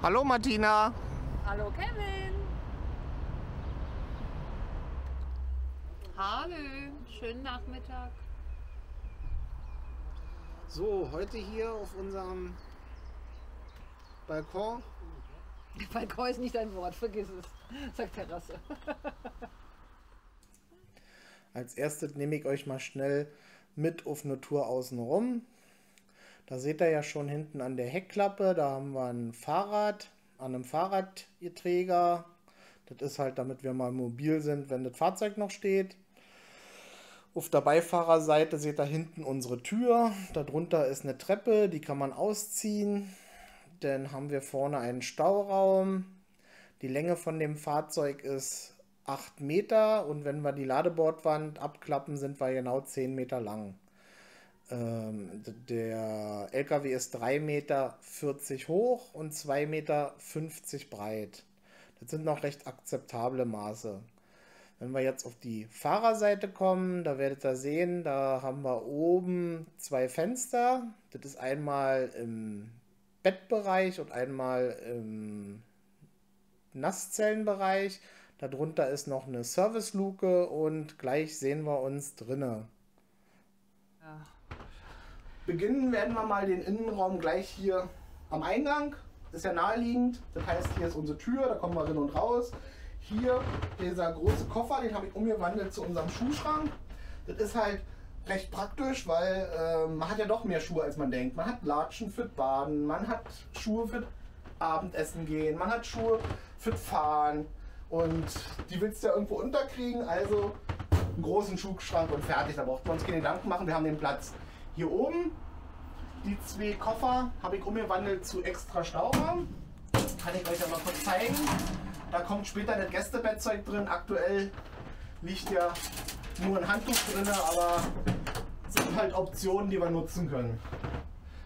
Hallo Martina. Hallo Kevin. Hallo, schönen Nachmittag. So, heute hier auf unserem Balkon. Balkon ist nicht ein Wort, vergiss es, sagt Terrasse. Als erstes nehme ich euch mal schnell mit auf eine Tour außen rum. Da seht ihr ja schon hinten an der Heckklappe, da haben wir ein Fahrrad an einem Fahrradträger. Das ist halt, damit wir mal mobil sind, wenn das Fahrzeug noch steht. Auf der Beifahrerseite seht ihr hinten unsere Tür. Darunter ist eine Treppe, die kann man ausziehen. Dann haben wir vorne einen Stauraum. Die Länge von dem Fahrzeug ist 8 Meter und wenn wir die Ladebordwand abklappen, sind wir genau 10 Meter lang. Der LKW ist 3,40 Meter hoch und 2,50 Meter breit. Das sind noch recht akzeptable Maße. Wenn wir jetzt auf die Fahrerseite kommen, da werdet ihr sehen, da haben wir oben 2 Fenster. Das ist einmal im Bettbereich und einmal im Nasszellenbereich. Darunter ist noch eine Serviceluke und gleich sehen wir uns drinne. Ja. Beginnen werden wir mal den Innenraum gleich hier am Eingang. Ist ja naheliegend. Das heißt, hier ist unsere Tür, da kommen wir rein und raus. Hier dieser große Koffer, den habe ich umgewandelt zu unserem Schuhschrank. Das ist halt recht praktisch, weil man hat ja doch mehr Schuhe, als man denkt. Man hat Latschen für Baden, man hat Schuhe für Abendessen gehen, man hat Schuhe für Fahren und die willst du ja irgendwo unterkriegen, also einen großen Schuhschrank und fertig. Da braucht man uns keine Gedanken machen, wir haben den Platz. Hier oben, die 2 Koffer habe ich umgewandelt zu extra Stauraum. Kann ich euch ja mal kurz zeigen. Da kommt später das Gästebettzeug drin. Aktuell liegt ja nur ein Handtuch drin, aber es sind halt Optionen, die wir nutzen können.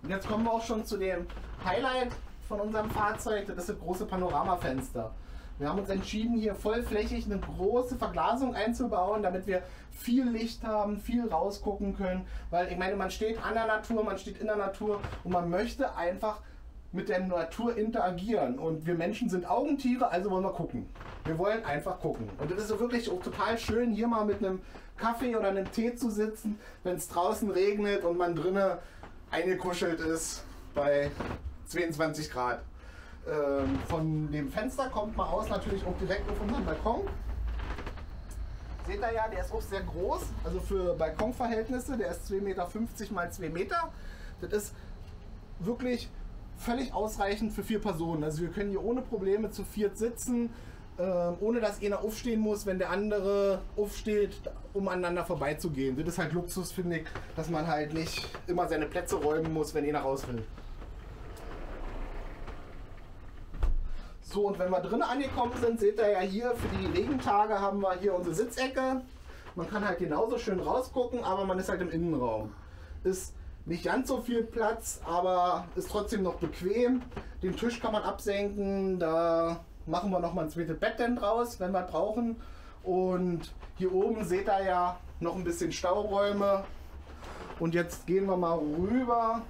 Und jetzt kommen wir auch schon zu dem Highlight von unserem Fahrzeug. Das ist das große Panoramafenster. Wir haben uns entschieden, hier vollflächig eine große Verglasung einzubauen, damit wir viel Licht haben, viel rausgucken können. Weil ich meine, man steht an der Natur, man steht in der Natur und man möchte einfach mit der Natur interagieren. Und wir Menschen sind Augentiere, also wollen wir gucken. Wir wollen einfach gucken. Und das ist so wirklich auch total schön, hier mal mit einem Kaffee oder einem Tee zu sitzen, wenn es draußen regnet und man drinnen eingekuschelt ist bei 22 Grad. Von dem Fenster kommt man aus natürlich auch direkt auf unseren Balkon. Seht ihr ja, der ist auch sehr groß, also für Balkonverhältnisse, der ist 2,50 Meter mal 2 Meter. Das ist wirklich völlig ausreichend für 4 Personen. Also wir können hier ohne Probleme zu 4 sitzen, ohne dass einer aufstehen muss, wenn der andere aufsteht, um aneinander vorbeizugehen. Das ist halt Luxus, finde ich, dass man halt nicht immer seine Plätze räumen muss, wenn einer raus will. So, und wenn wir drinnen angekommen sind, seht ihr ja hier, für die Regentage haben wir hier unsere Sitzecke. Man kann halt genauso schön rausgucken, aber man ist halt im Innenraum. Ist nicht ganz so viel Platz, aber ist trotzdem noch bequem. Den Tisch kann man absenken, da machen wir noch mal ein zweites Bett denn draus, wenn wir brauchen. Und hier oben seht ihr ja noch ein bisschen Stauräume. Und jetzt gehen wir mal rüber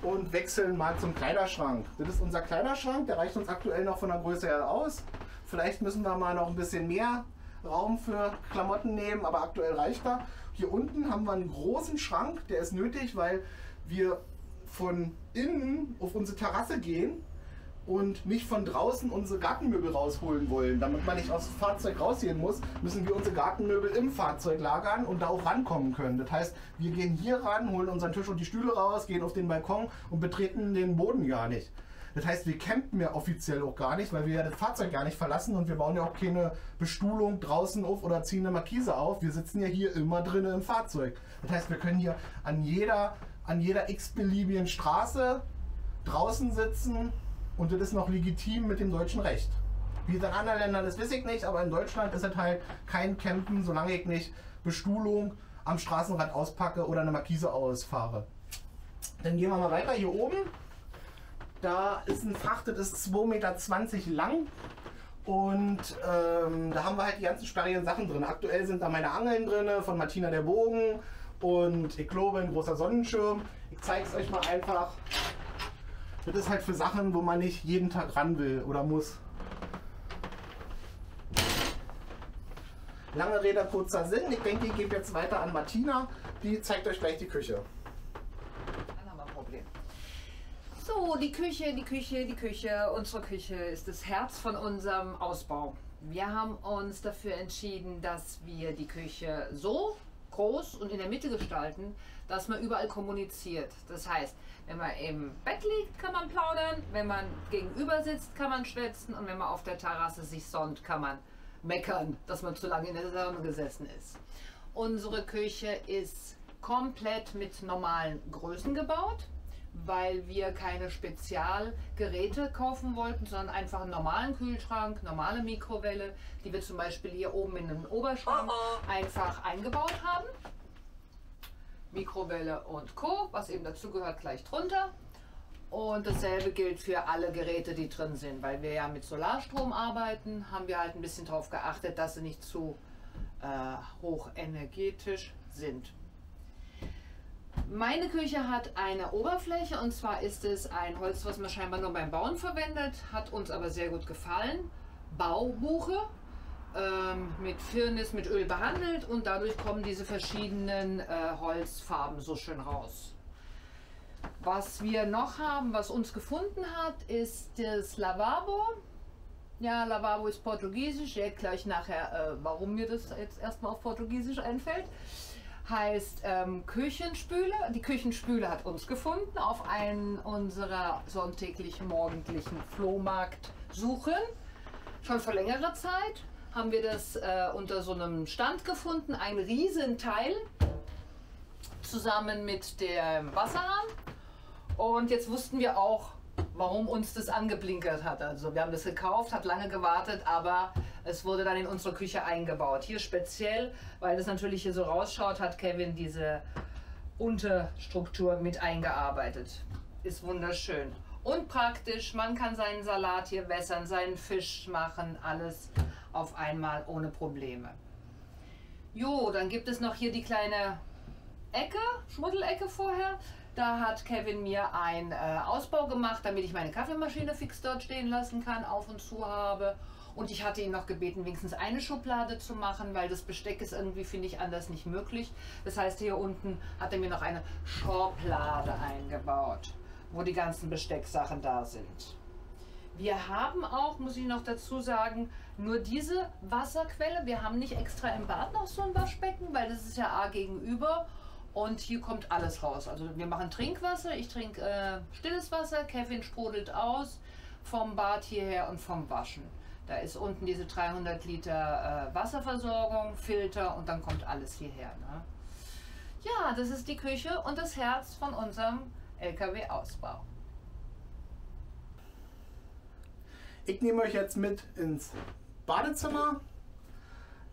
und wechseln mal zum Kleiderschrank. Das ist unser Kleiderschrank, der reicht uns aktuell noch von der Größe her aus. Vielleicht müssen wir mal noch ein bisschen mehr Raum für Klamotten nehmen, aber aktuell reicht er. Hier unten haben wir einen großen Schrank, der ist nötig, weil wir von innen auf unsere Terrasse gehen und nicht von draußen unsere Gartenmöbel rausholen wollen. Damit man nicht aus dem Fahrzeug rausgehen muss, müssen wir unsere Gartenmöbel im Fahrzeug lagern und da auch rankommen können. Das heißt, wir gehen hier ran, holen unseren Tisch und die Stühle raus, gehen auf den Balkon und betreten den Boden gar nicht. Das heißt, wir campen ja offiziell auch gar nicht, weil wir ja das Fahrzeug gar nicht verlassen und wir bauen ja auch keine Bestuhlung draußen auf oder ziehen eine Markise auf. Wir sitzen ja hier immer drinnen im Fahrzeug. Das heißt, wir können hier an jeder x-beliebigen Straße draußen sitzen. Und das ist noch legitim mit dem deutschen Recht. Wie es in anderen Ländern ist, weiß ich nicht, aber in Deutschland ist es halt kein Campen, solange ich nicht Bestuhlung am Straßenrad auspacke oder eine Markise ausfahre. Dann gehen wir mal weiter hier oben. Da ist ein Fach, das ist 2,20 Meter lang. Und da haben wir halt die ganzen sperrigen Sachen drin. Aktuell sind da meine Angeln drin von Martina der Bogen und ich glaube ein großer Sonnenschirm. Ich zeige es euch mal einfach. Das ist halt für Sachen, wo man nicht jeden Tag ran will oder muss. Lange Rede, kurzer Sinn. Ich denke, ich gebe jetzt weiter an Martina. Die zeigt euch gleich die Küche. Dann haben wir ein Problem. So, die Küche, die Küche, die Küche. Unsere Küche ist das Herz von unserem Ausbau. Wir haben uns dafür entschieden, dass wir die Küche so groß und in der Mitte gestalten, dass man überall kommuniziert. Das heißt, wenn man im Bett liegt, kann man plaudern, wenn man gegenüber sitzt, kann man schwätzen und wenn man auf der Terrasse sich sonnt, kann man meckern, dass man zu lange in der Sonne gesessen ist. Unsere Küche ist komplett mit normalen Größen gebaut, weil wir keine Spezialgeräte kaufen wollten, sondern einfach einen normalen Kühlschrank, normale Mikrowelle, die wir zum Beispiel hier oben in den Oberschrank einfach eingebaut haben. Mikrowelle und Co., was eben dazu gehört, gleich drunter. Und dasselbe gilt für alle Geräte, die drin sind. Weil wir ja mit Solarstrom arbeiten, haben wir halt ein bisschen darauf geachtet, dass sie nicht zu hochenergetisch sind. Meine Küche hat eine Oberfläche, und zwar ist es ein Holz, was man scheinbar nur beim Bauen verwendet, hat uns aber sehr gut gefallen. Baubuche, mit Firnis, mit Öl behandelt, und dadurch kommen diese verschiedenen Holzfarben so schön raus. Was wir noch haben, was uns gefunden hat, ist das Lavabo. Ja, Lavabo ist Portugiesisch, ich erkläre gleich nachher, warum mir das jetzt erstmal auf Portugiesisch einfällt. Heißt Küchenspüle. Die Küchenspüle hat uns gefunden auf einen unserer sonntäglichen morgendlichen Flohmarktsuchen. Schon vor längerer Zeit haben wir das unter so einem Stand gefunden, ein Riesenteil zusammen mit dem Wasserhahn. Und jetzt wussten wir auch, warum uns das angeblinkert hat. Also wir haben das gekauft, hat lange gewartet, aber es wurde dann in unsere Küche eingebaut. Hier speziell, weil das natürlich hier so rausschaut, hat Kevin diese Unterstruktur mit eingearbeitet. Ist wunderschön und praktisch. Man kann seinen Salat hier wässern, seinen Fisch machen, alles auf einmal ohne Probleme. Jo, dann gibt es noch hier die kleine Ecke, Schmuddelecke vorher. Da hat Kevin mir einen Ausbau gemacht, damit ich meine Kaffeemaschine fix dort stehen lassen kann, auf und zu habe. Und ich hatte ihn noch gebeten, wenigstens eine Schublade zu machen, weil das Besteck ist irgendwie, finde ich, anders nicht möglich. Das heißt, hier unten hat er mir noch eine Schublade eingebaut, wo die ganzen Bestecksachen da sind. Wir haben auch, muss ich noch dazu sagen, nur diese Wasserquelle. Wir haben nicht extra im Bad noch so ein Waschbecken, weil das ist ja A gegenüber. Und hier kommt alles raus. Also wir machen Trinkwasser, ich trinke stilles Wasser, Kevin sprudelt aus vom Bad hierher und vom Waschen. Da ist unten diese 300 Liter Wasserversorgung, Filter, und dann kommt alles hierher. Ne? Ja, das ist die Küche und das Herz von unserem LKW-Ausbau. Ich nehme euch jetzt mit ins Badezimmer.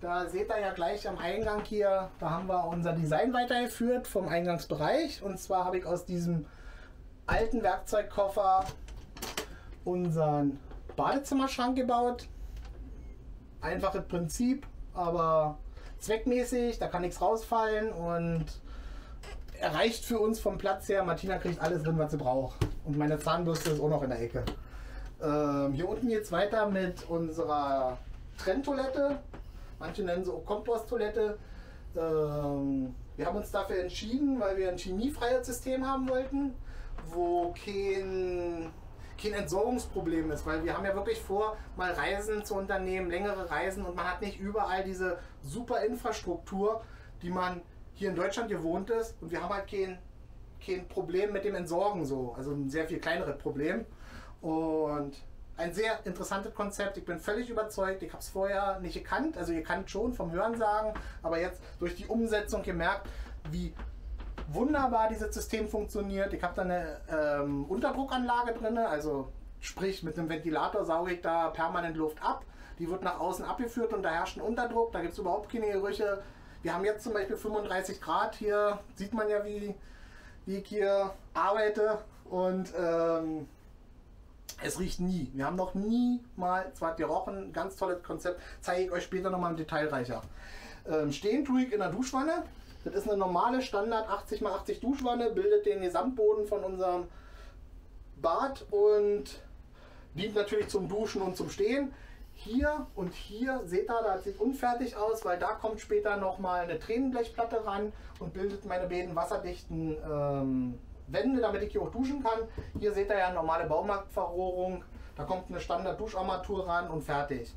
Da seht ihr ja gleich am Eingang hier, da haben wir unser Design weitergeführt vom Eingangsbereich. Und zwar habe ich aus diesem alten Werkzeugkoffer unseren Badezimmerschrank gebaut. Einfaches Prinzip, aber zweckmäßig, da kann nichts rausfallen und er reicht für uns vom Platz her. Martina kriegt alles drin, was sie braucht. Und meine Zahnbürste ist auch noch in der Ecke. Hier unten geht es weiter mit unserer Trenntoilette. Manche nennen sie auch Komposttoilette. Wir haben uns dafür entschieden, weil wir ein chemiefreies System haben wollten, wo kein Entsorgungsproblem ist. Weil wir haben ja wirklich vor, mal Reisen zu unternehmen, längere Reisen, und man hat nicht überall diese super Infrastruktur, die man hier in Deutschland gewohnt ist. Und wir haben halt kein Problem mit dem Entsorgen so. Also ein sehr viel kleineres Problem. Und ein sehr interessantes Konzept. Ich bin völlig überzeugt. Ich habe es vorher nicht gekannt. Also ihr kannt schon vom Hörensagen, aber jetzt durch die Umsetzung gemerkt, wie wunderbar dieses System funktioniert. Ich habe da eine Unterdruckanlage drin, also sprich mit einem Ventilator sauge ich da permanent Luft ab. Die wird nach außen abgeführt und da herrscht ein Unterdruck. Da gibt es überhaupt keine Gerüche. Wir haben jetzt zum Beispiel 35 Grad hier. Sieht man ja, wie ich hier arbeite. Und es riecht nie. Wir haben noch nie mal zwar gerochen. Ganz tolles Konzept. Zeige ich euch später nochmal im Detail reicher. Stehen tue ich in der Duschwanne. Das ist eine normale Standard 80 x 80 Duschwanne. Bildet den Gesamtboden von unserem Bad und dient natürlich zum Duschen und zum Stehen. Hier und hier, seht ihr, das sieht unfertig aus, weil da kommt später nochmal eine Tränenblechplatte ran und bildet meine beiden wasserdichten Wände, damit ich hier auch duschen kann. Hier seht ihr ja normale Baumarktverrohrung. Da kommt eine Standard-Duscharmatur ran und fertig.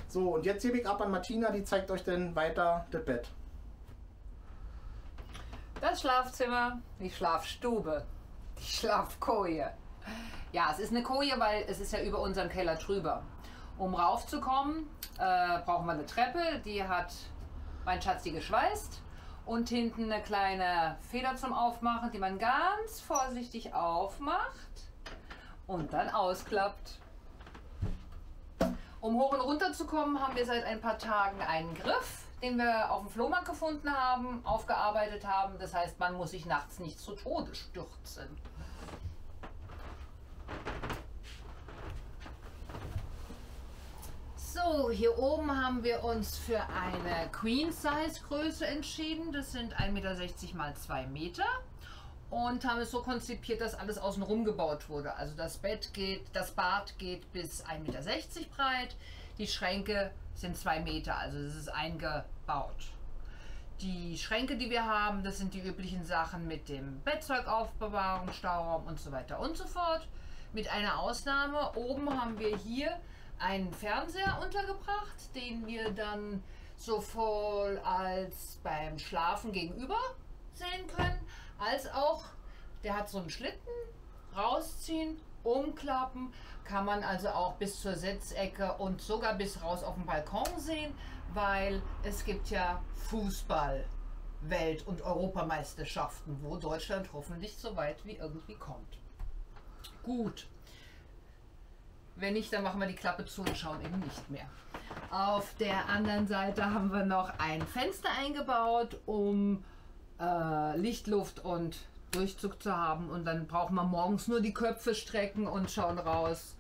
So, und jetzt gebe ich ab an Martina, die zeigt euch dann weiter das Bett. Das Schlafzimmer, die Schlafstube, die Schlafkoje. Ja, es ist eine Koje, weil es ist ja über unseren Keller drüber. Um raufzukommen, brauchen wir eine Treppe, die hat mein Schatzi geschweißt. Und hinten eine kleine Feder zum Aufmachen, die man ganz vorsichtig aufmacht und dann ausklappt. Um hoch und runter zu kommen, haben wir seit ein paar Tagen einen Griff, den wir auf dem Flohmarkt gefunden haben, aufgearbeitet haben. Das heißt, man muss sich nachts nicht zu Tode stürzen. So, hier oben haben wir uns für eine Queen-Size-Größe entschieden. Das sind 1,60 Meter mal 2 Meter. Und haben es so konzipiert, dass alles außenrum gebaut wurde. Also das Bad geht bis 1,60 Meter breit. Die Schränke sind 2 Meter, also es ist eingebaut. Die Schränke, die wir haben, das sind die üblichen Sachen mit dem Bettzeugaufbewahrung, Stauraum und so weiter und so fort. Mit einer Ausnahme, oben haben wir hier einen Fernseher untergebracht, den wir dann sowohl als beim Schlafen gegenüber sehen können, als auch, der hat so einen Schlitten, rausziehen, umklappen, kann man also auch bis zur Sitzecke und sogar bis raus auf den Balkon sehen, weil es gibt ja Fußball-Welt- und Europameisterschaften, wo Deutschland hoffentlich so weit wie irgendwie kommt. Gut. Wenn nicht, dann machen wir die Klappe zu und schauen eben nicht mehr. Auf der anderen Seite haben wir noch ein Fenster eingebaut, um Licht, Luft und Durchzug zu haben. Und dann brauchen wir morgens nur die Köpfe strecken und schauen raus,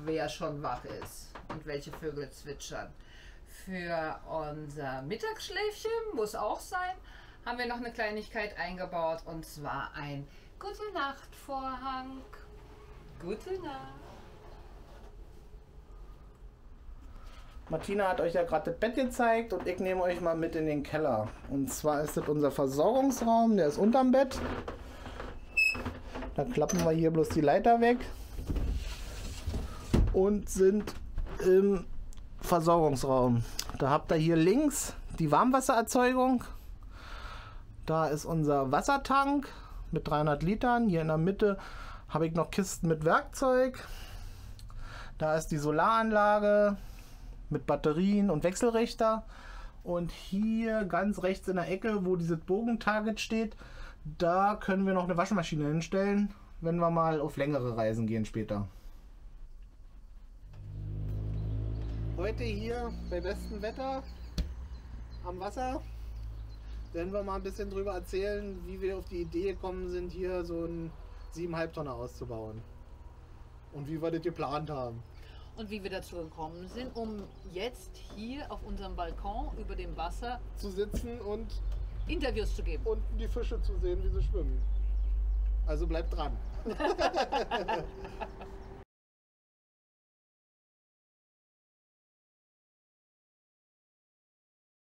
wer schon wach ist und welche Vögel zwitschern. Für unser Mittagsschläfchen, muss auch sein, haben wir noch eine Kleinigkeit eingebaut, und zwar ein Gute-Nacht-Vorhang. Gute Nacht. Martina hat euch ja gerade das Bett gezeigt und ich nehme euch mal mit in den Keller. Und zwar ist das unser Versorgungsraum, der ist unterm Bett. Dann klappen wir hier bloß die Leiter weg und sind im Versorgungsraum. Da habt ihr hier links die Warmwassererzeugung. Da ist unser Wassertank mit 300 Litern. Hier in der Mitte habe ich noch Kisten mit Werkzeug. Da ist die Solaranlage mit Batterien und Wechselrichter. Und hier ganz rechts in der Ecke, wo dieses Bogentarget steht, da können wir noch eine Waschmaschine hinstellen, wenn wir mal auf längere Reisen gehen später. Heute hier bei bestem Wetter am Wasser werden wir mal ein bisschen drüber erzählen, wie wir auf die Idee gekommen sind, hier so einen 7,5 Tonner auszubauen. Und wie wir das geplant haben. Und wie wir dazu gekommen sind, um jetzt hier auf unserem Balkon über dem Wasser zu sitzen und Interviews zu geben. Und die Fische zu sehen, wie sie schwimmen. Also bleibt dran.